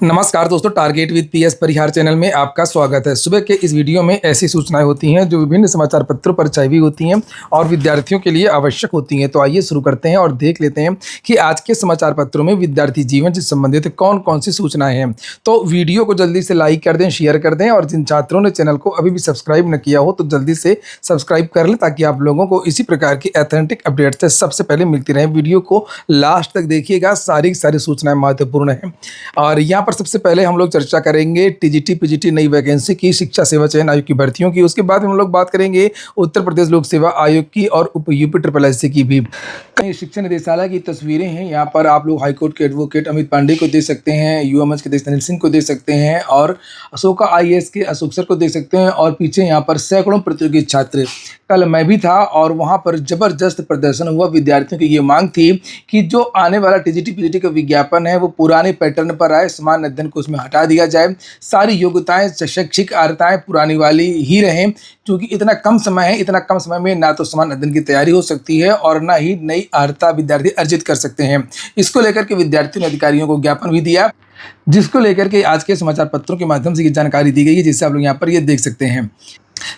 नमस्कार दोस्तों, target with PS Parihar channel में आपका स्वागत है। सुबह के इस वीडियो में ऐसी सूचनाएं होती हैं जो विभिन्न समाचार पत्रों पर छाई हुई होती हैं और विद्यार्थियों के लिए आवश्यक होती हैं। तो आइए शुरू करते हैं और देख लेते हैं कि आज के समाचार पत्रों में विद्यार्थी जीवन से संबंधित कौन कौन सी सूचनाएं हैं। तो वीडियो को जल्दी से लाइक कर दें, शेयर कर दें और जिन छात्रों ने चैनल को अभी भी सब्सक्राइब न किया हो तो जल्दी से सब्सक्राइब कर लें ताकि आप लोगों को इसी प्रकार की ऑथेंटिक अपडेट सबसे पहले मिलती रहे। वीडियो को लास्ट तक देखिएगा, सारी सूचनाएं महत्वपूर्ण हैं। और यहाँ पर सबसे पहले हम लोग चर्चा करेंगे टीजीटी पीजीटी नई वैकेंसी की, शिक्षा सेवा चयन आयोग की भर्तियों की। उसके बाद हम लोग बात करेंगे उत्तर प्रदेश लोक सेवा आयोग की और उप यूपी SSSC की भी। कई शिक्षा निदेशालय की तस्वीरें हैं। यहाँ पर आप लोग हाईकोर्ट के एडवोकेट अमित पांडे को देख सकते हैं, यूएमएच के देश अनिल सिंह को देख सकते हैं और अशोका IAS के अशोक सर को देख सकते हैं। और पीछे यहाँ पर सैकड़ों प्रतियोगी छात्र, कल मैं भी था और वहाँ पर जबरदस्त प्रदर्शन हुआ। विद्यार्थियों की ये मांग थी कि जो आने वाला टीजीटी पीजीटी का विज्ञापन है वो पुराने पैटर्न पर आए, समान अध्ययन को उसमें हटा दिया जाए, सारी योग्यताएं शैक्षिक अर्हताएं पुरानी वाली ही रहें, क्योंकि इतना कम समय है, इतना कम समय में ना तो समान अध्ययन की तैयारी हो सकती है और ना ही नई अर्हता विद्यार्थी अर्जित कर सकते हैं। इसको लेकर के विद्यार्थियों ने अधिकारियों को ज्ञापन भी दिया, जिसको लेकर के आज के समाचार पत्रों के माध्यम से ये जानकारी दी गई है, जिससे आप लोग यहाँ पर ये देख सकते हैं।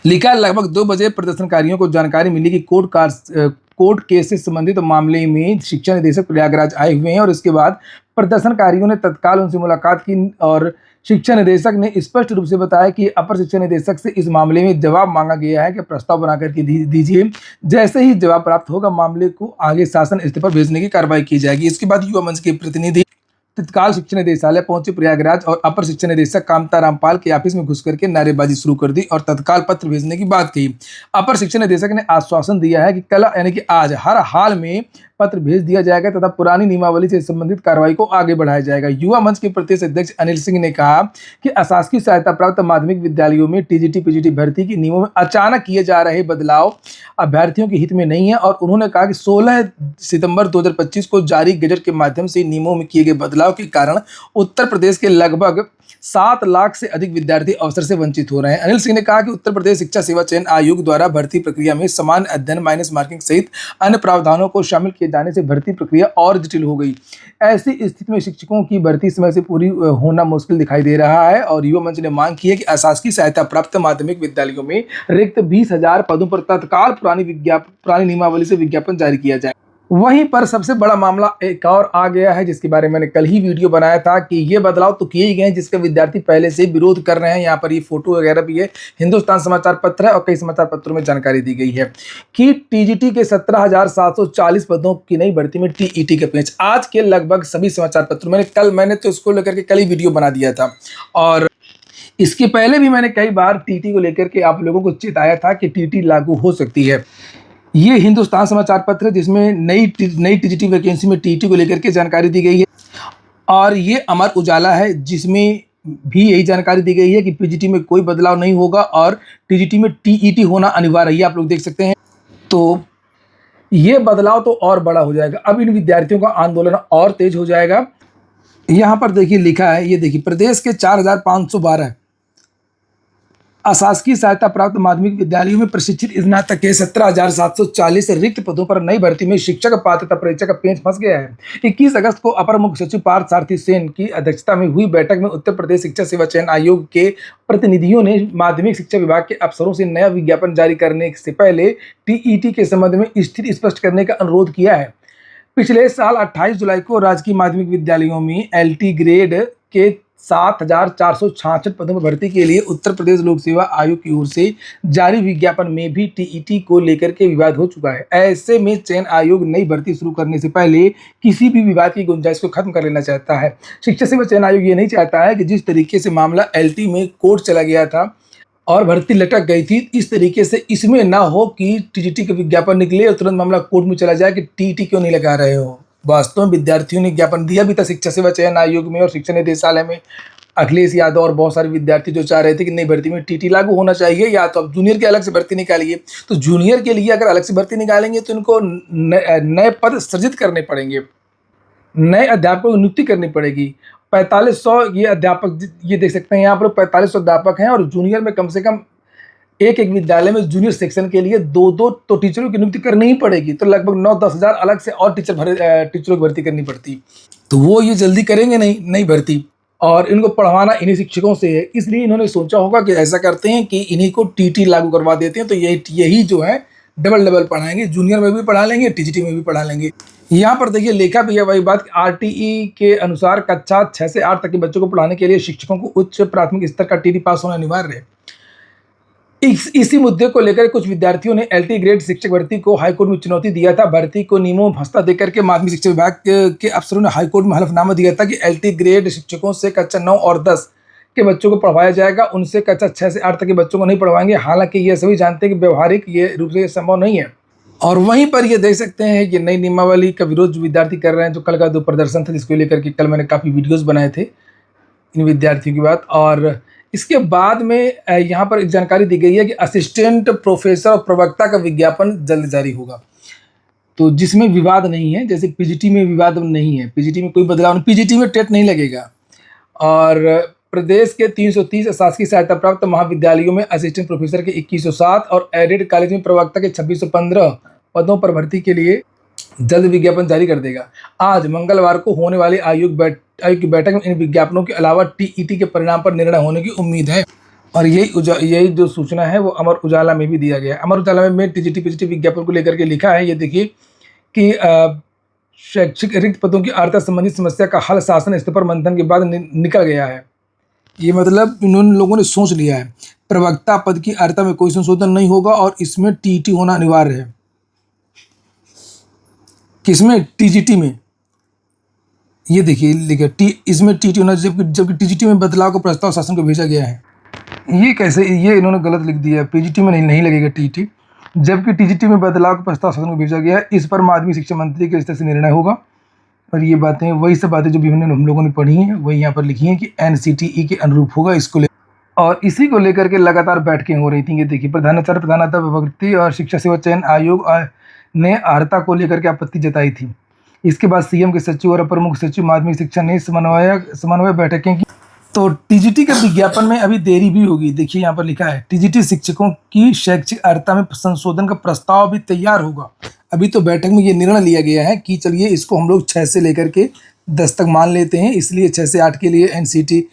लिखा लगभग 2 बजे प्रदर्शनकारियों को जानकारी मिली कि कोर्ट केस से संबंधित मामले में शिक्षा निदेशक प्रयागराज आए हुए हैं और इसके बाद प्रदर्शनकारियों ने तत्काल उनसे मुलाकात की और शिक्षा निदेशक ने स्पष्ट रूप से बताया कि अपर शिक्षा निदेशक से इस मामले में जवाब मांगा गया है कि प्रस्ताव बनाकर के दीजिए। जैसे ही जवाब प्राप्त होगा मामले को आगे शासन स्तर पर भेजने की कार्रवाई की जाएगी। इसके बाद युवा मंच के प्रतिनिधि तत्काल शिक्षा निदेशालय पहुंचे प्रयागराज और अपर शिक्षा निदेशक कामता रामपाल के ऑफिस में घुस करके नारेबाजी शुरू कर दी और तत्काल पत्र भेजने की बात कही। अपर शिक्षा निदेशक ने आश्वासन दिया है कि कल यानी कि आज हर हाल में पत्र भेज दिया जाएगा तथा पुरानी नियमावली से संबंधित कार्रवाई को आगे बढ़ाया जाएगा। युवा मंच के प्रदेश अध्यक्ष अनिल सिंह ने कहा कि अशासकीय सहायता प्राप्त माध्यमिक विद्यालयों में टीजीटी पीजीटी भर्ती के नियमों में अचानक किए जा रहे बदलाव अभ्यर्थियों के हित में नहीं है और उन्होंने कहा कि 16 सितंबर 2025 को जारी गजट के माध्यम से नियमों में किए गए बदलाव के कारण उत्तर प्रदेश के लगभग 7 लाख से अधिक विद्यार्थी अवसर से वंचित हो रहे हैं। अनिल सिंह ने कहा कि उत्तर प्रदेश शिक्षा सेवा चयन आयोग द्वारा भर्ती प्रक्रिया में समान अध्ययन माइनस मार्किंग सहित अन्य प्रावधानों को शामिल किए जाने से भर्ती प्रक्रिया और जटिल हो गई। ऐसी स्थिति में शिक्षकों की भर्ती समय से पूरी होना मुश्किल दिखाई दे रहा है और युवा मंच ने मांग की है कि अशासकीय सहायता प्राप्त माध्यमिक विद्यालयों में रिक्त 20,000 पदों पर तत्काल पुरानी नियमावली से विज्ञापन जारी किया जाए। वहीं पर सबसे बड़ा मामला एक और आ गया है, जिसके बारे में मैंने कल ही वीडियो बनाया था कि ये बदलाव तो किए ही गए हैं जिसका विद्यार्थी पहले से विरोध कर रहे हैं। यहाँ पर ये फोटो वगैरह भी है, हिंदुस्तान समाचार पत्र है और कई समाचार पत्रों में जानकारी दी गई है कि टीजीटी के 17,740 पदों की नई भर्ती में टीईटी का पेच। आज के लगभग सभी समाचार पत्रों मैंने तो इसको लेकर के कल ही वीडियो बना दिया था और इसके पहले भी मैंने कई बार टीटी को लेकर के आप लोगों को चेताया था कि टीटी लागू हो सकती है। ये हिंदुस्तान समाचार पत्र है जिसमें नई टीजीटी वैकेंसी में टीटी को लेकर के जानकारी दी गई है और ये अमर उजाला है जिसमें भी यही जानकारी दी गई है कि पीजीटी में कोई बदलाव नहीं होगा और टीजीटी में टीईटी होना अनिवार्य है। आप लोग देख सकते हैं, तो ये बदलाव तो और बड़ा हो जाएगा। अब इन विद्यार्थियों का आंदोलन और तेज हो जाएगा। यहाँ पर देखिए लिखा है, ये देखिए, प्रदेश के 4,512 अशासकीय सहायता प्राप्त माध्यमिक विद्यालयों में प्रशिक्षित स्नातक के 17,740 रिक्त पदों पर नई भर्ती में शिक्षक पात्रता परीक्षा का पेंच फंस गया है। 21 अगस्त को अपर मुख्य सचिव पार्थ सारथी सेन की अध्यक्षता में हुई बैठक में उत्तर प्रदेश शिक्षा सेवा चयन आयोग के प्रतिनिधियों ने माध्यमिक शिक्षा विभाग के अफसरों से नया विज्ञापन जारी करने से पहले टीईटी के संबंध में स्थिति स्पष्ट करने का अनुरोध किया है। पिछले साल 28 जुलाई को राजकीय माध्यमिक विद्यालयों में LT ग्रेड के 7,466 पदों पर भर्ती के लिए उत्तर प्रदेश लोक सेवा आयोग की ओर से जारी विज्ञापन में भी टीईटी को लेकर के विवाद हो चुका है। ऐसे में चयन आयोग नई भर्ती शुरू करने से पहले किसी भी विवाद की गुंजाइश को खत्म कर लेना चाहता है। शिक्षा सेवा चयन आयोग ये नहीं चाहता है कि जिस तरीके से मामला LT में कोर्ट चला गया था और भर्ती लटक गई थी, इस तरीके से इसमें ना हो कि टीजीटी का विज्ञापन निकले और तुरंत मामला कोर्ट में चला जाए कि टीईटी क्यों नहीं लगा रहे हो। वास्तव में विद्यार्थियों ने ज्ञापन दिया भी था शिक्षा सेवा चयन आयोग में और शिक्षा निदेशालय में। अखिलेश यादव और बहुत सारे विद्यार्थी जो चाह रहे थे कि नई भर्ती में टीटी लागू होना चाहिए या तो अब जूनियर के अलग से भर्ती निकालिए। तो जूनियर के लिए अगर अलग से भर्ती निकालेंगे तो इनको नए पद सृजित करने पड़ेंगे, नए अध्यापकों की नियुक्ति करनी पड़ेगी। 4500 ये अध्यापक, ये देख सकते हैं यहाँ पर 4500 अध्यापक हैं और जूनियर में कम से कम एक विद्यालय में जूनियर सेक्शन के लिए 2 तो टीचरों की नियुक्ति करनी ही पड़ेगी। तो लगभग 9-10 हज़ार अलग से और टीचरों की भर्ती करनी पड़ती। तो वो ये जल्दी करेंगे नहीं भर्ती और इनको पढ़वाना इन्हीं शिक्षकों से है। इसलिए इन्होंने सोचा होगा कि ऐसा करते हैं कि इन्हीं को टीटी लागू करवा देते हैं, तो यही जो है डबल डबल पढ़ाएंगे, जूनियर में भी पढ़ा लेंगे, टीजीटी में भी पढ़ा लेंगे। यहाँ पर देखिए लिखा भी है वही बात, आरटीई के अनुसार कक्षा 6 से 8 तक के बच्चों को पढ़ाने के लिए शिक्षकों को उच्च प्राथमिक स्तर का टीटी पास होना अनिवार्य है। इसी मुद्दे को लेकर कुछ विद्यार्थियों ने एलटी ग्रेड शिक्षक भर्ती को हाईकोर्ट में चुनौती दिया था। भर्ती को नियमों में फंसता देकर के माध्यमिक शिक्षा विभाग के अफसरों ने हाईकोर्ट में हलफनामा दिया था कि एलटी ग्रेड शिक्षकों से कक्षा 9 और 10 के बच्चों को पढ़वाया जाएगा, उनसे कक्षा 6 से 8 तक के बच्चों को नहीं पढ़वाएंगे। हालांकि ये सभी जानते हैं कि व्यवहारिक ये रूप से ये संभव नहीं है। और वहीं पर ये देख सकते हैं कि नई नियमावली का विरोध विद्यार्थी कर रहे हैं, जो कल का जो प्रदर्शन था जिसको लेकर के कल मैंने काफ़ी वीडियोस बनाए थे इन विद्यार्थियों की बात। और इसके बाद में यहाँ पर एक जानकारी दी गई है कि असिस्टेंट प्रोफेसर और प्रवक्ता का विज्ञापन जल्द जारी होगा, तो जिसमें विवाद नहीं है, जैसे पीजीटी में विवाद नहीं है, पीजीटी में कोई बदलाव नहीं, पीजीटी में टेट नहीं लगेगा। और प्रदेश के 330 शासकीय सहायता प्राप्त महाविद्यालयों में असिस्टेंट प्रोफेसर के 2107 और एडेड कॉलेज में प्रवक्ता के 2615 पदों पर भर्ती के लिए जल्द विज्ञापन जारी कर देगा। आज मंगलवार को होने वाली आयोग की बैठक में इन विज्ञापनों के अलावा टीईटी के परिणाम पर निर्णय होने की उम्मीद है। और यही जो सूचना है वो अमर उजाला में भी दिया गया है। अमर उजाला में टीजीटी पीजीटी विज्ञापन को लेकर के लिखा है, ये देखिए कि शैक्षिक रिक्त पदों की अर्हता संबंधी समस्या का हल शासन स्तर पर मंथन के बाद निकल गया है। ये मतलब इन लोगों ने सोच लिया है, प्रवक्ता पद की अर्हता में कोई संशोधन नहीं होगा और इसमें टीईटी होना अनिवार्य है। किसमें? टीजीटी में। ये देखिए लिखा इसमें टीटी होना, जबकि टीजीटी में बदलाव का प्रस्ताव शासन को भेजा गया है। ये कैसे, ये इन्होंने गलत लिख दिया है, पीजीटी में नहीं लगेगा टीटी, जबकि टीजीटी में बदलाव का प्रस्ताव शासन को भेजा गया है। इस पर माध्यमिक शिक्षा मंत्री के स्तर से निर्णय होगा। और ये बातें वही सब बातें जो भी हम लोगों ने पढ़ी हैं वही यहाँ पर लिखी हैं कि एनसीटीई के अनुरूप होगा इसको और इसी को लेकर के लगातार बैठकें हो रही थी। ये देखिए प्रधानाध्यापक और शिक्षा सेवा चयन आयोग ने अर्हता को लेकर के आपत्ति जताई थी। इसके बाद सीएम के सचिव और अपर मुख्य सचिव माध्यमिक शिक्षा ने समन्वय बैठकें की। तो टीजीटी के विज्ञापन में अभी देरी भी होगी। देखिए यहाँ पर लिखा है, टीजीटी शिक्षकों की शैक्षिक अर्हता में संशोधन का प्रस्ताव भी तैयार होगा। अभी तो बैठक में ये निर्णय लिया गया है कि चलिए इसको हम लोग 6 से लेकर के 10 तक मान लेते हैं, इसलिए 6 से 8 के लिए एनसीटी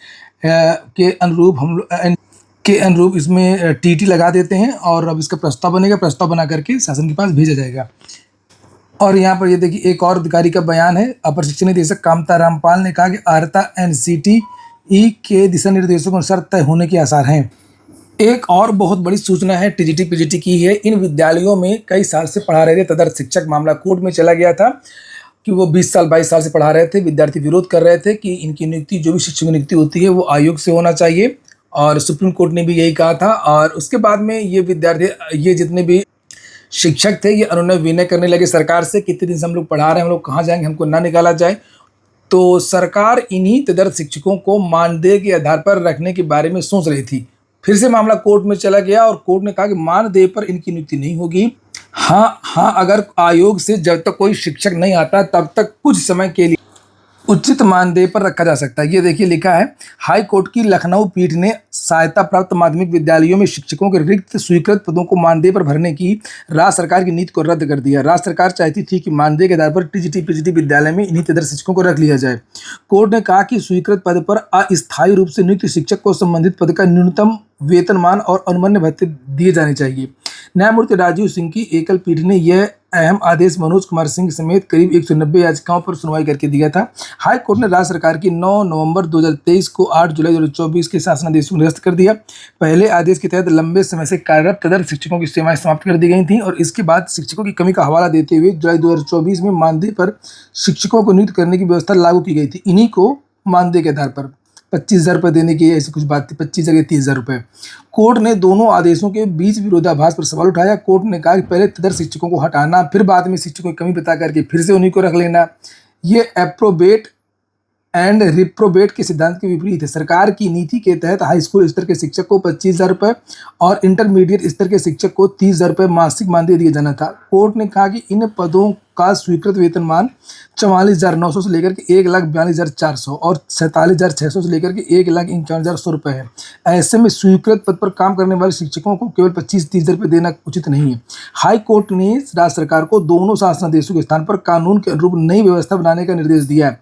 के अनुरूप इसमें टीटी लगा देते हैं और अब इसका प्रस्ताव बनेगा, प्रस्ताव बना करके शासन के पास भेजा जाएगा। और यहाँ पर ये देखिए एक और अधिकारी का बयान है, अपर शिक्षा निदेशक कामता रामपाल ने कहा कि अर्हता एनसीटीई के दिशा निर्देशों के अनुसार तय होने के आसार हैं। एक और बहुत बड़ी सूचना है टीजीटी पीजीटी की है। इन विद्यालयों में कई साल से पढ़ा रहे थे तदर्थ शिक्षक, मामला कोर्ट में चला गया था कि वो 20 साल 22 साल से पढ़ा रहे थे। विद्यार्थी विरोध कर रहे थे कि इनकी नियुक्ति, जो भी शिक्षक की नियुक्ति होती है वो आयोग से होना चाहिए, और सुप्रीम कोर्ट ने भी यही कहा था। और उसके बाद में ये विद्यार्थी, ये जितने भी शिक्षक थे, ये अनुनय विनय करने लगे सरकार से, कितने दिन से हम लोग पढ़ा रहे हैं, हम लोग कहाँ जाएंगे, हमको ना निकाला जाए। तो सरकार इन्हीं तदर्थ शिक्षकों को मानदेय के आधार पर रखने के बारे में सोच रही थी। फिर से मामला कोर्ट में चला गया और कोर्ट ने कहा कि मानदेय पर इनकी नियुक्ति नहीं होगी। हाँ, अगर आयोग से जब तक कोई शिक्षक नहीं आता तब तक कुछ समय के लिए उचित मानदेय पर रखा जा सकता है। ये देखिए लिखा है, हाई कोर्ट की लखनऊ पीठ ने सहायता प्राप्त माध्यमिक विद्यालयों में शिक्षकों के रिक्त स्वीकृत पदों को मानदेय पर भरने की राज्य सरकार की नीति को रद्द कर दिया। राज्य सरकार चाहती थी कि मानदेय के आधार पर टीजीटी पीजीटी विद्यालय में इन्हीं तदर्थ शिक्षकों को रख लिया जाए। कोर्ट ने कहा कि स्वीकृत पद पर अस्थायी रूप से नियुक्त शिक्षक को संबंधित पद का न्यूनतम वेतनमान और अनुमन्य भत्ते दिए जाने चाहिए। न्यायमूर्ति राजीव सिंह की एकल पीठ ने यह अहम आदेश मनोज कुमार सिंह समेत करीब 190 याचिकाओं पर सुनवाई करके दिया था। हाई कोर्ट ने राज्य सरकार की 9 नवंबर 2023 को 8 जुलाई 2024 के शासनादेश को निरस्त कर दिया। पहले आदेश के तहत लंबे समय से कार्यरत तदर्थ शिक्षकों की सेवाएं समाप्त कर दी गई थीं और इसके बाद शिक्षकों की कमी का हवाला देते हुए जुलाई 2024 में मानदेय पर शिक्षकों को नियुक्त करने की व्यवस्था लागू की गई थी। इन्हीं को मानदेय के आधार पर 25,000 रुपये देने की ऐसी कुछ बात थी, 25 जगह 30,000 रुपये। कोर्ट ने दोनों आदेशों के बीच विरोधाभास पर सवाल उठाया। कोर्ट ने कहा कि पहले तदर्थ शिक्षकों को हटाना, फिर बाद में शिक्षकों की कमी बता करके फिर से उन्हीं को रख लेना, ये एप्रोबेट एंड रिप्रोबेट के सिद्धांत के विपरीत है। सरकार की नीति के तहत हाई स्कूल स्तर के शिक्षक को 25,000 रुपये और इंटरमीडिएट स्तर के शिक्षक को 30,000 रुपये मासिक मानदेय दिया जाना था। कोर्ट ने कहा कि इन पदों का स्वीकृत वेतनमान 44,900 से लेकर के 1,42,400 और 47,600 से लेकर के 1,51,100 रुपये है। ऐसे में स्वीकृत पद पर काम करने वाले शिक्षकों को केवल 25-30 रुपये देना उचित नहीं है। हाई कोर्ट ने राज्य सरकार को दोनों शासनादेशों के स्थान पर कानून के अनुरूप नई व्यवस्था बनाने का निर्देश दिया है।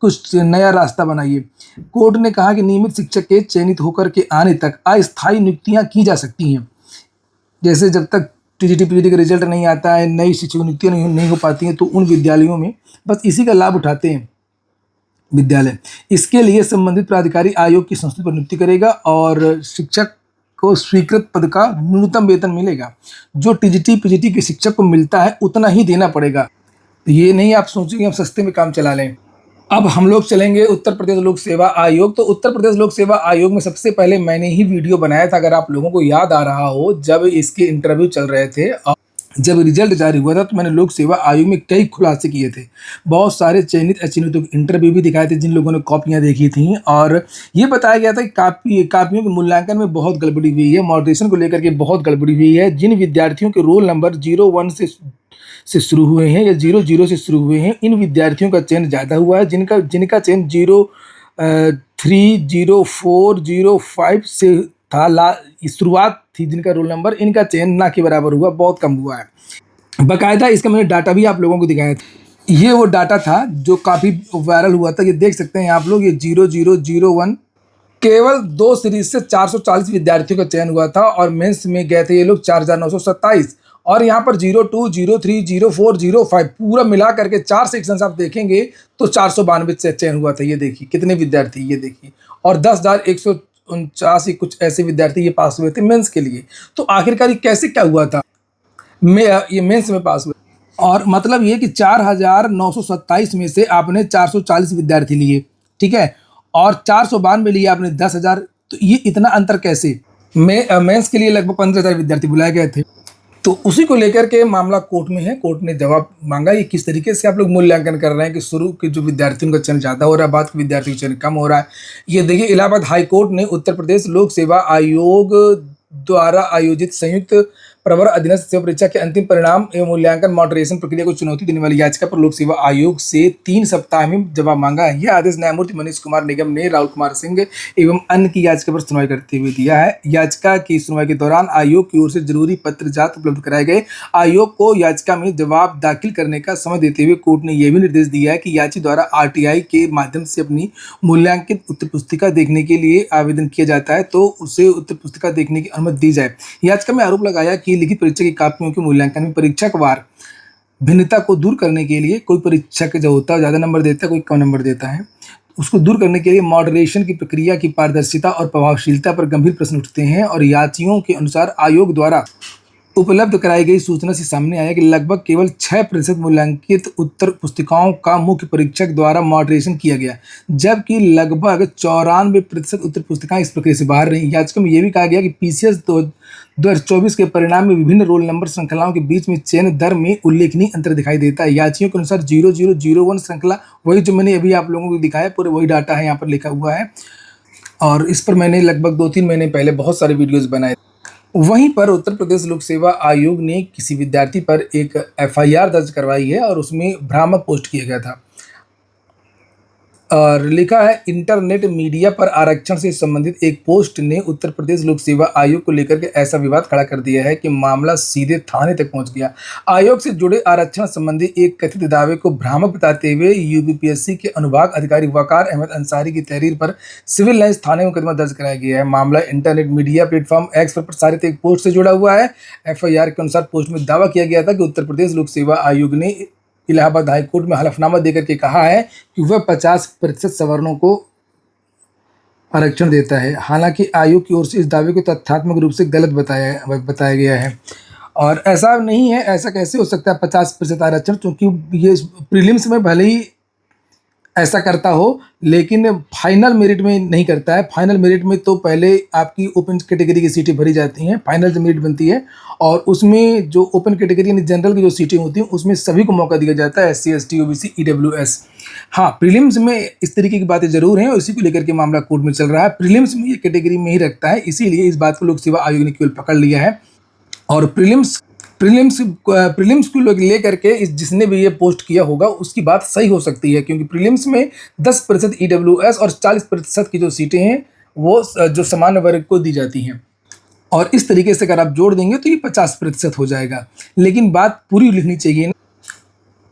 कुछ नया रास्ता बनाइए। कोर्ट ने कहा कि नियमित शिक्षक के चयनित होकर के आने तक अस्थायी नियुक्तियां की जा सकती हैं। जैसे जब तक टीजीटी पीजीटी का रिजल्ट नहीं आता है, नई शिक्षक नियुक्तियां नहीं हो पाती हैं, तो उन विद्यालयों में बस इसी का लाभ उठाते हैं विद्यालय। इसके लिए संबंधित प्राधिकारी आयोग की संस्था पर नियुक्ति करेगा और शिक्षक को स्वीकृत पद का न्यूनतम वेतन मिलेगा। जो टीजीटी पीजीटी के शिक्षक को मिलता है उतना ही देना पड़ेगा। तो ये नहीं आप सोचेंगे हम सस्ते में काम चला लें। अब हम लोग चलेंगे उत्तर प्रदेश लोक सेवा आयोग। तो उत्तर प्रदेश लोक सेवा आयोग में सबसे पहले मैंने ही वीडियो बनाया था, अगर आप लोगों को याद आ रहा हो, जब इसके इंटरव्यू चल रहे थे और जब रिजल्ट जारी हुआ था, तो मैंने लोक सेवा आयोग में कई खुलासे किए थे। बहुत सारे चयनित अचयनितों के इंटरव्यू भी दिखाए थे जिन लोगों ने कॉपियां देखी थी, और ये बताया गया था कि कापियों के मूल्यांकन में बहुत गड़बड़ी हुई है, मॉडरेशन को लेकर के बहुत गड़बड़ी हुई है। जिन विद्यार्थियों के रोल नंबर 01 से शुरू हुए हैं या 00 से शुरू हुए हैं, इन विद्यार्थियों का चयन ज़्यादा हुआ है। जिनका चयन 03, 04, 05 से था, शुरुआत थी जिनका रोल नंबर, इनका चयन ना के बराबर हुआ, बहुत कम हुआ है। बाकायदा इसका मैंने डाटा भी आप लोगों को दिखाया था। ये वो डाटा था जो काफ़ी वायरल हुआ था। ये देख सकते हैं आप लोग, ये 0001 केवल 2 सीरीज से 440 विद्यार्थियों का चयन हुआ था और मेंस में गए थे ये लोग 4927। और यहाँ पर 02, 03, 04, 05 पूरा मिला करके 4 सेक्शन आप देखेंगे तो 492 से चयन हुआ था। ये देखिए कितने विद्यार्थी, ये देखिए, और 10,149 कुछ ऐसे विद्यार्थी ये पास हुए थे मेंस के लिए। तो आखिरकार ये कैसे क्या हुआ था, ये मेंस में पास हुए, और मतलब ये कि 4,927 में से आपने 440 विद्यार्थी लिए, ठीक है, और 492 लिए आपने 10,000। तो ये इतना अंतर कैसे? मेंस के लिए लगभग 15,000 विद्यार्थी बुलाए गए थे। तो उसी को लेकर के मामला कोर्ट में है। कोर्ट ने जवाब मांगा, ये किस तरीके से आप लोग मूल्यांकन कर रहे हैं कि शुरू के जो विद्यार्थियों का चयन ज़्यादा हो रहा है, बाद के विद्यार्थियों का चयन कम हो रहा है। ये देखिए, इलाहाबाद हाई कोर्ट ने उत्तर प्रदेश लोक सेवा आयोग द्वारा आयोजित संयुक्त प्रवर अधीनस्थ सेवा परीक्षा के अंतिम परिणाम एवं मूल्यांकन मॉडरेशन प्रक्रिया को चुनौती देने वाली याचिका पर लोक सेवा आयोग से 3 सप्ताह में जवाब मांगा है। यह आदेश न्यायमूर्ति मनीष कुमार निगम ने राहुल कुमार सिंह एवं अन्य की याचिका पर सुनवाई करते हुए दिया है। याचिका की सुनवाई के दौरान आयोग की ओर से जरूरी पत्र जात उपलब्ध कराए गए। आयोग को याचिका में जवाब दाखिल करने का समय देते हुए कोर्ट ने यह भी निर्देश दिया है कि याची द्वारा RTI के माध्यम से अपनी मूल्यांकित उत्तर पुस्तिका देखने के लिए आवेदन किया जाता है तो उसे उत्तर पुस्तिका देखने की अनुमति दी जाए। याचिका में आरोप लगाया कि लिखित परीक्षा की कापियों के मूल्यांकन में परीक्षकवार भिन्नता को दूर करने के लिए, कोई परीक्षक जो होता है ज़्यादा नंबर देता है, कोई कम नंबर देता है, उसको दूर करने के लिए मॉडरेशन की प्रक्रिया की पारदर्शिता और प्रभावशीलता पर गंभीर प्रश्न उठते हैं। और याचियों के अनुसार आयोग द्वारा उपलब्ध कराई गई सूचना से सामने आया कि लगभग केवल 6% मूल्यांकित उत्तर पुस्तिकाओं का मुख्य परीक्षक द्वारा मॉडरेशन किया गया, जबकि लगभग 94% उत्तर पुस्तिकाएं इस प्रक्रिया से बाहर रहीं। याचिका में यह भी कहा गया कि PCS 2024 के परिणाम में विभिन्न रोल नंबर श्रृंखलाओं के बीच में चयन दर में उल्लेखनीय अंतर दिखाई देता है। याचियों के अनुसार 0001 श्रृंखला, वही जो मैंने अभी आप लोगों को दिखाया, पूरे वही डाटा है यहाँ पर लिखा हुआ है, और इस पर मैंने लगभग 2-3 महीने पहले बहुत सारे वीडियोज़ बनाए। वहीं पर उत्तर प्रदेश लोक सेवा आयोग ने किसी विद्यार्थी पर एक FIR दर्ज करवाई है और उसमें भ्रामक पोस्ट किया गया था और लिखा है, इंटरनेट मीडिया पर आरक्षण से संबंधित एक पोस्ट ने उत्तर प्रदेश लोक सेवा आयोग को लेकर के ऐसा विवाद खड़ा कर दिया है कि मामला सीधे थाने तक पहुंच गया। आयोग से जुड़े आरक्षण संबंधी एक कथित दावे को भ्रामक बताते हुए UPPSC के अनुभाग अधिकारी वकार अहमद अंसारी की तहरीर पर सिविल लाइंस थाने में मुकदमा दर्ज कराया गया है। मामला इंटरनेट मीडिया प्लेटफॉर्म X पर प्रसारित एक पोस्ट से जुड़ा हुआ है। FIR के अनुसार पोस्ट में दावा किया गया था कि उत्तर प्रदेश लोक सेवा आयोग ने इलाहाबाद हाई कोर्ट में हलफनामा देकर के कहा है कि वह 50% सवर्णों को आरक्षण देता है। हालांकि आयोग की ओर से इस दावे को तथ्यात्मक रूप से गलत बताया गया है और ऐसा नहीं है। ऐसा कैसे हो सकता है 50% आरक्षण, क्योंकि ये प्रीलिम्स में भले ही ऐसा करता हो लेकिन फाइनल मेरिट में नहीं करता है। फाइनल मेरिट में तो पहले आपकी ओपन कैटेगरी की सीटें भरी जाती हैं, फाइनल जो मेरिट बनती है, और उसमें जो ओपन कैटेगरी यानी जनरल की जो सीटें होती हैं उसमें सभी को मौका दिया जाता है, SC ST OBC EWS। हाँ, प्रीलिम्स में इस तरीके की बातें जरूर हैं और इसी को लेकर के मामला कोर्ट में चल रहा है। प्रीलिम्स में ये कैटेगरी में ही रखता है, इसीलिए इस बात को लोक सेवा आयोग ने केवल पकड़ लिया है। और प्रीलिम्स को ले करके जिसने भी ये पोस्ट किया होगा उसकी बात सही हो सकती है, क्योंकि प्रीलिम्स में 10% EWS और 40% की जो सीटें हैं वो जो सामान्य वर्ग को दी जाती हैं, और इस तरीके से अगर आप जोड़ देंगे तो ये 50% हो जाएगा। लेकिन बात पूरी लिखनी चाहिए।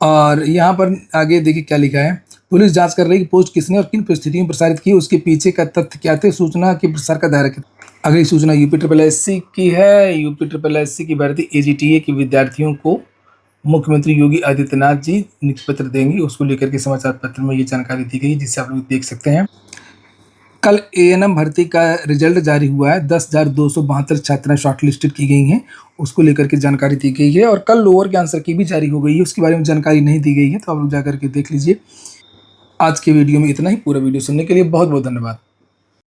और यहाँ पर आगे देखिए क्या लिखा है, पुलिस जांच कर रही है कि पोस्ट किसने और किन परिस्थितियों में प्रसारित की, उसके पीछे का तथ्य क्या थे, सूचना के प्रसार का दायरा क्या। अगली सूचना यूपी की है। यूपी की भर्ती AGTA के विद्यार्थियों को मुख्यमंत्री योगी आदित्यनाथ जी नियुक्ति पत्र देंगे, उसको लेकर के समाचार पत्र में ये जानकारी दी गई, जिसे आप लोग देख सकते हैं। कल ANM भर्ती का रिजल्ट जारी हुआ है। 10,272 छात्राएं शॉर्टलिस्टेड की गई हैं, उसको लेकर के जानकारी दी गई है। और कल लोअर के आंसर की भी जारी हो गई है, उसके बारे में जानकारी नहीं दी गई है, तो आप लोग जाकर के देख लीजिए। आज के वीडियो में इतना ही। पूरा वीडियो सुनने के लिए बहुत बहुत धन्यवाद।